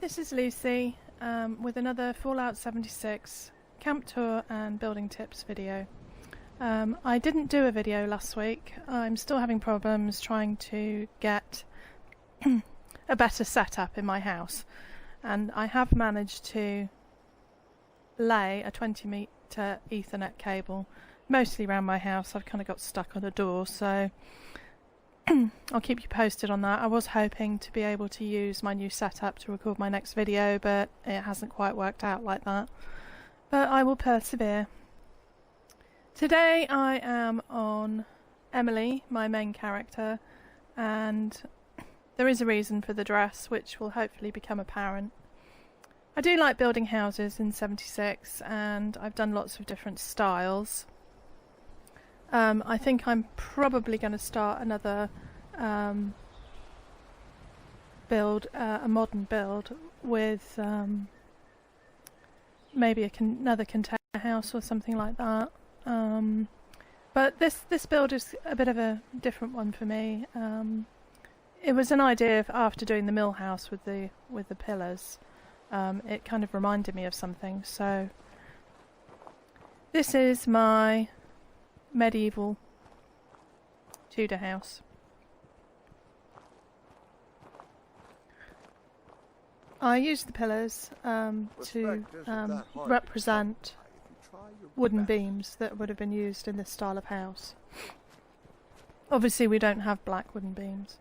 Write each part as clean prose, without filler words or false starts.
this is Lucy with another Fallout 76 camp tour and building tips video. I didn't do a video last week. I'm still having problems trying to get a better setup in my house, and I have managed to lay a 20-meter Ethernet cable mostly around my house. I've kind of got stuck on a door, so I'll keep you posted on that. I was hoping to be able to use my new setup to record my next video, but it hasn't quite worked out like that. But I will persevere. Today I am on Emily, my main character, and there is a reason for the dress, which will hopefully become apparent. I do like building houses in 76, and I've done lots of different styles. I think I'm probably going to start another build, a modern build with maybe another container house or something like that. But this build is a bit of a different one for me. It was an idea after doing the mill house with the pillars. It kind of reminded me of something. So this is my medieval Tudor house. I used the pillars to represent wooden beams that would have been used in this style of house. Obviously we don't have black wooden beams.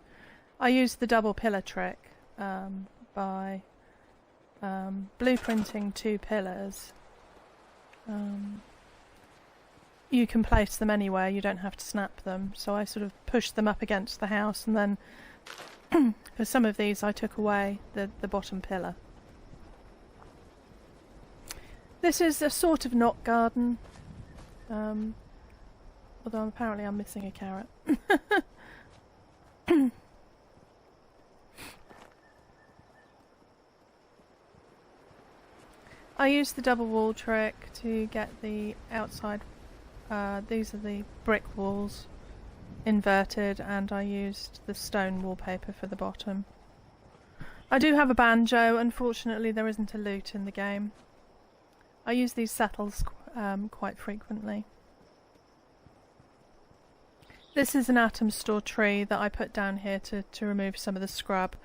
I used the double pillar trick by blueprinting two pillars. You can place them anywhere, you don't have to snap them, so I sort of pushed them up against the house, and then for some of these I took away the bottom pillar. This is a sort of knot garden, although apparently I'm missing a carrot. I used the double wall trick to get the outside. These are the brick walls inverted, and I used the stone wallpaper for the bottom. I do have a banjo. Unfortunately there isn't a lute in the game. I use these settles quite frequently. This is an atom store tree that I put down here to remove some of the scrub,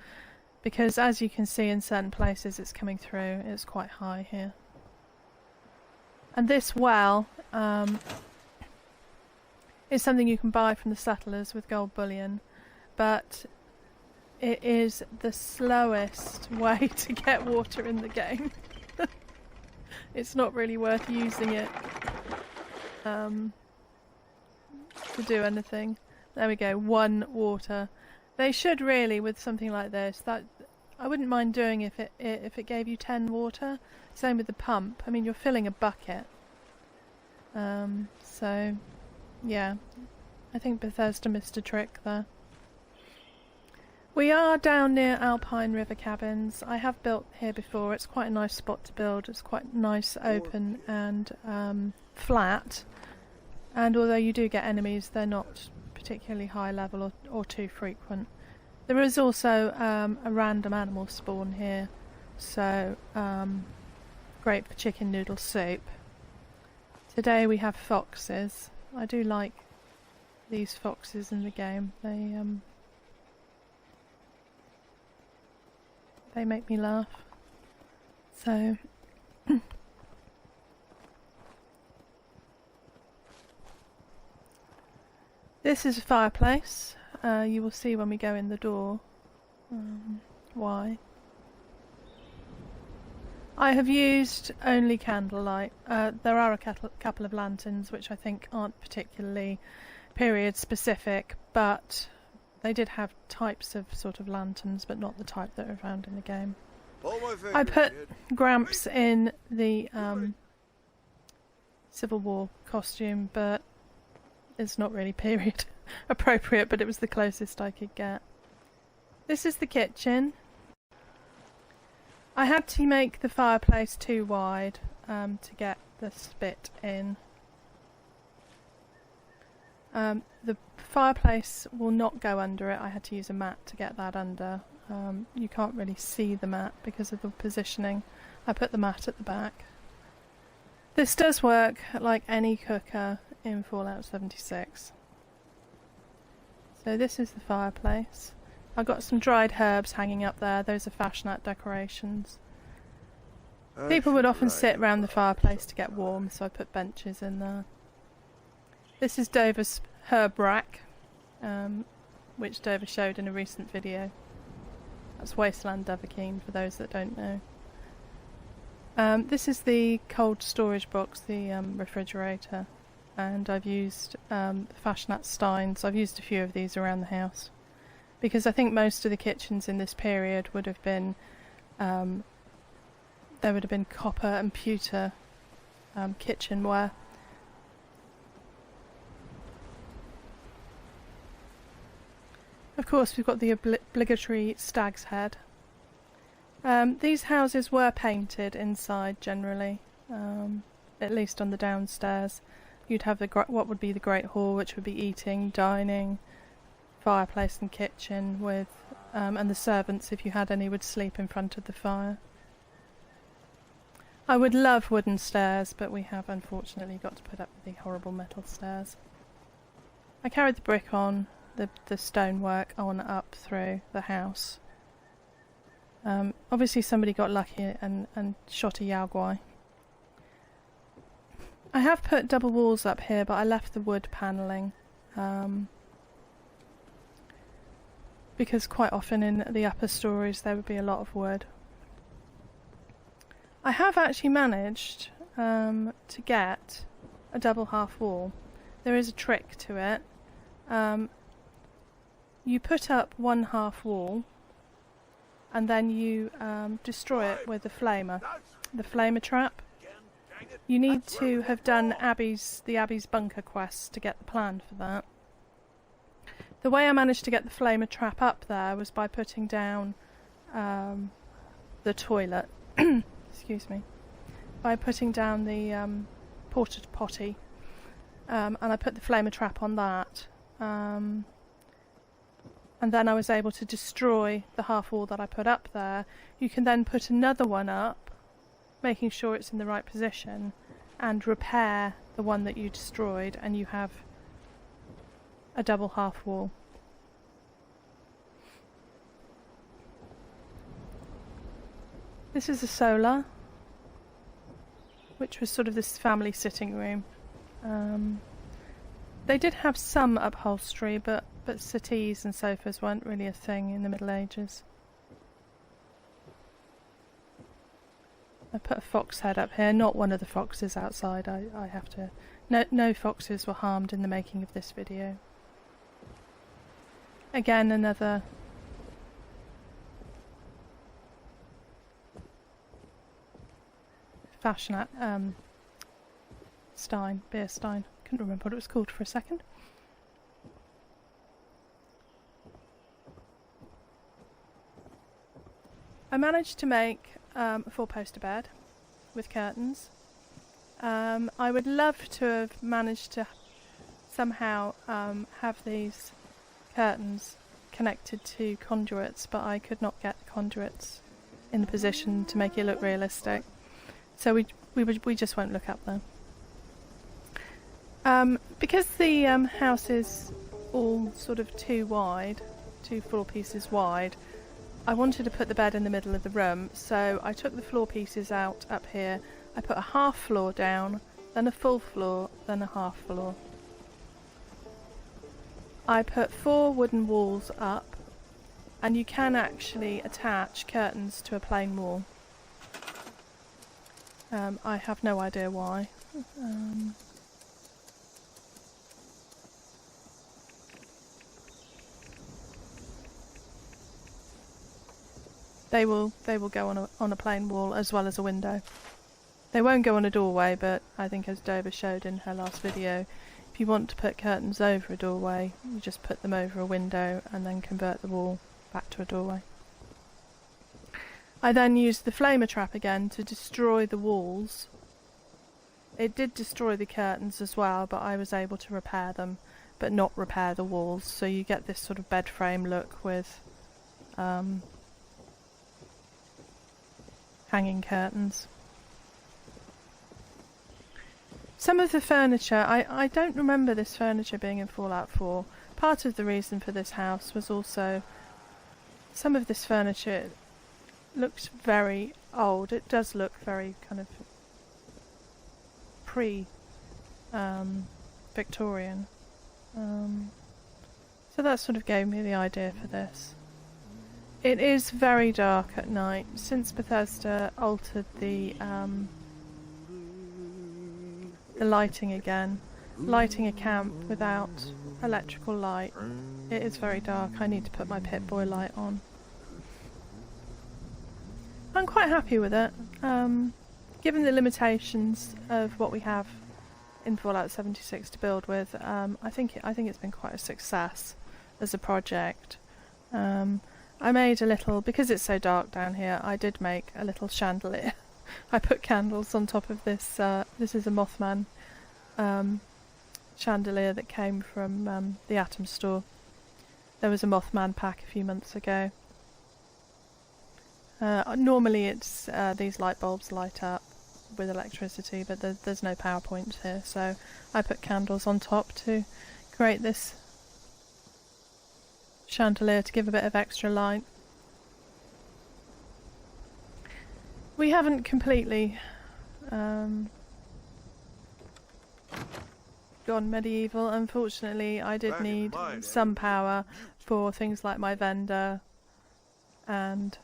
because as you can see in certain places it's coming through. It's quite high here. And this well is something you can buy from the settlers with gold bullion, but it is the slowest way to get water in the game. It's not really worth using it to do anything. There we go, 1 water. They should really, with something like this, that I wouldn't mind doing if it gave you 10 water. Same with the pump. I mean, you're filling a bucket. So yeah, I think Bethesda missed a trick there. We are down near Alpine River Cabins. I have built here before. It's quite a nice spot to build. It's quite nice, open and flat. And although you do get enemies, they're not particularly high level or too frequent. There is also a random animal spawn here, so great for chicken noodle soup. Today we have foxes. I do like these foxes in the game. They make me laugh. So this is a fireplace. You will see when we go in the door why. I have used only candlelight. There are a couple of lanterns which I think aren't particularly period specific, but they did have types of sort of lanterns, but not the type that are found in the game. I put Gramps in the Civil War costume, but it's not really period appropriate, but it was the closest I could get. This is the kitchen. I had to make the fireplace too wide to get the spit in. The fireplace will not go under it. I had to use a mat to get that under. you can't really see the mat because of the positioning. I put the mat at the back. This does work like any cooker in Fallout 76. So this is the fireplace. I've got some dried herbs hanging up there. Those are fashionette decorations. People would often sit around the fireplace to get warm, so I put benches in there. This is Dover's herb rack, which Dover showed in a recent video. That's Wasteland Doverkeen, for those that don't know. This is the cold storage box, the refrigerator, and I've used fashionette steins. I've used a few of these around the house because I think most of the kitchens in this period would have been there would have been copper and pewter kitchenware. Of course, we've got the obligatory stag's head. These houses were painted inside generally, at least on the downstairs. You'd have what would be the Great Hall, which would be eating, dining, fireplace and kitchen with, and the servants, if you had any, would sleep in front of the fire. I would love wooden stairs, but we have unfortunately got to put up with the horrible metal stairs. I carried the brick on, the stonework on up through the house. Obviously somebody got lucky and shot a yaguai. I have put double walls up here, but I left the wood panelling because quite often in the upper stories there would be a lot of wood. I have actually managed to get a double half wall. There is a trick to it. You put up one half wall and then you destroy it with the flamer trap. You need to have done the Abbey's bunker quest to get the plan for that. The way I managed to get the flamer trap up there was by putting down the toilet. Excuse me. By putting down the porta potty, and I put the flamer trap on that. And then I was able to destroy the half wall that I put up there. You can then put another one up, making sure it's in the right position, and repair the one that you destroyed, and you have a double half wall. This is a solar, which was sort of this family sitting room. They did have some upholstery, but settees and sofas weren't really a thing in the Middle Ages. I put a fox head up here, not one of the foxes outside. I have to... No foxes were harmed in the making of this video. Again, another... fashionette stein, beer stein. Couldn't remember what it was called for a second. I managed to make a 4-poster bed with curtains. I would love to have managed to somehow have these curtains connected to conduits, but I could not get the conduits in the position to make it look realistic. So we just won't look up there. Because the house is all sort of two floor pieces wide, I wanted to put the bed in the middle of the room, so I took the floor pieces out up here. I put a half floor down, then a full floor, then a half floor. I put 4 wooden walls up, and you can actually attach curtains to a plain wall. I have no idea why. They will go on a plain wall as well as a window. They won't go on a doorway, but I think, as Dover showed in her last video, if you want to put curtains over a doorway, you just put them over a window and then convert the wall back to a doorway. I then used the flamer trap again to destroy the walls. It did destroy the curtains as well, but I was able to repair them, but not repair the walls, so you get this sort of bed frame look with hanging curtains. Some of the furniture, I don't remember this furniture being in Fallout 4. Part of the reason for this house was also some of this furniture looks very old. It does look very kind of pre-Victorian. So that sort of gave me the idea for this. It is very dark at night. Since Bethesda altered the lighting again, lighting a camp without electrical light, it is very dark. I need to put my Pip-Boy light on. I'm quite happy with it. Given the limitations of what we have in Fallout 76 to build with, I think it's been quite a success as a project. I made a little, because it's so dark down here, I did make a little chandelier. I put candles on top of this. This is a Mothman chandelier that came from the Atom store. There was a Mothman pack a few months ago. Normally it's these light bulbs light up with electricity, but there's no power points here, so I put candles on top to create this chandelier to give a bit of extra light. We haven't completely gone medieval. Unfortunately, I did need some power for things like my vendor and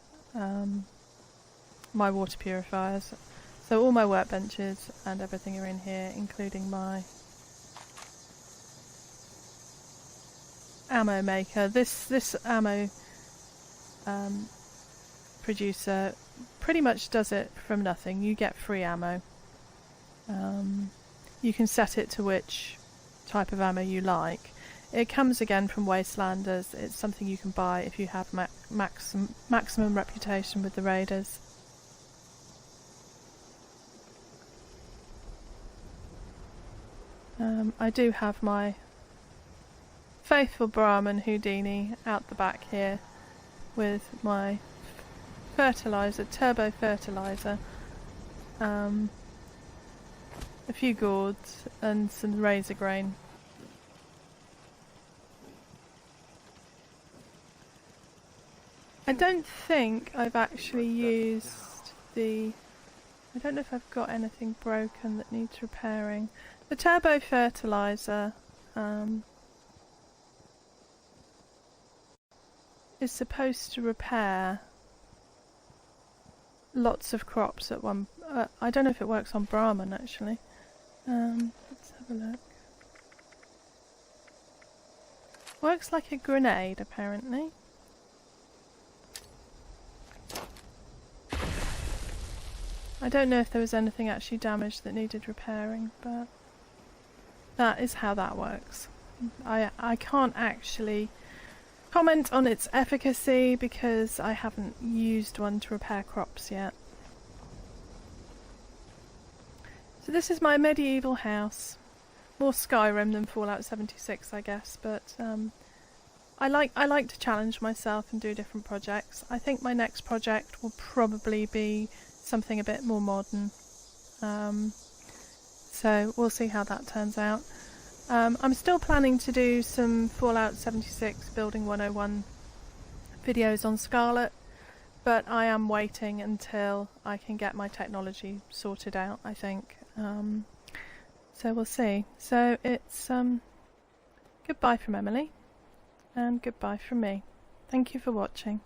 my water purifiers. So all my workbenches and everything are in here, including my ammo maker. This ammo producer pretty much does it from nothing. You get free ammo. You can set it to which type of ammo you like. It comes again from Wastelanders. It's something you can buy if you have maximum reputation with the raiders. I do have my faithful Brahmin Houdini out the back here with my fertilizer, turbo fertilizer, a few gourds and some razor grain. I don't think I've actually used the... I don't know if I've got anything broken that needs repairing. The turbo fertilizer is supposed to repair lots of crops at one... I don't know if it works on Brahmin actually. Let's have a look. Works like a grenade apparently. I don't know if there was anything actually damaged that needed repairing, but that is how that works. I can't actually comment on its efficacy because I haven't used one to repair crops yet. So this is my medieval house. More Skyrim than Fallout 76, I guess, but I like to challenge myself and do different projects. I think my next project will probably be something a bit more modern. So we'll see how that turns out. I'm still planning to do some Fallout 76 Building 101 videos on Scarlet, but I am waiting until I can get my technology sorted out, I think. So we'll see. So it's goodbye from Emily, and goodbye from me. Thank you for watching.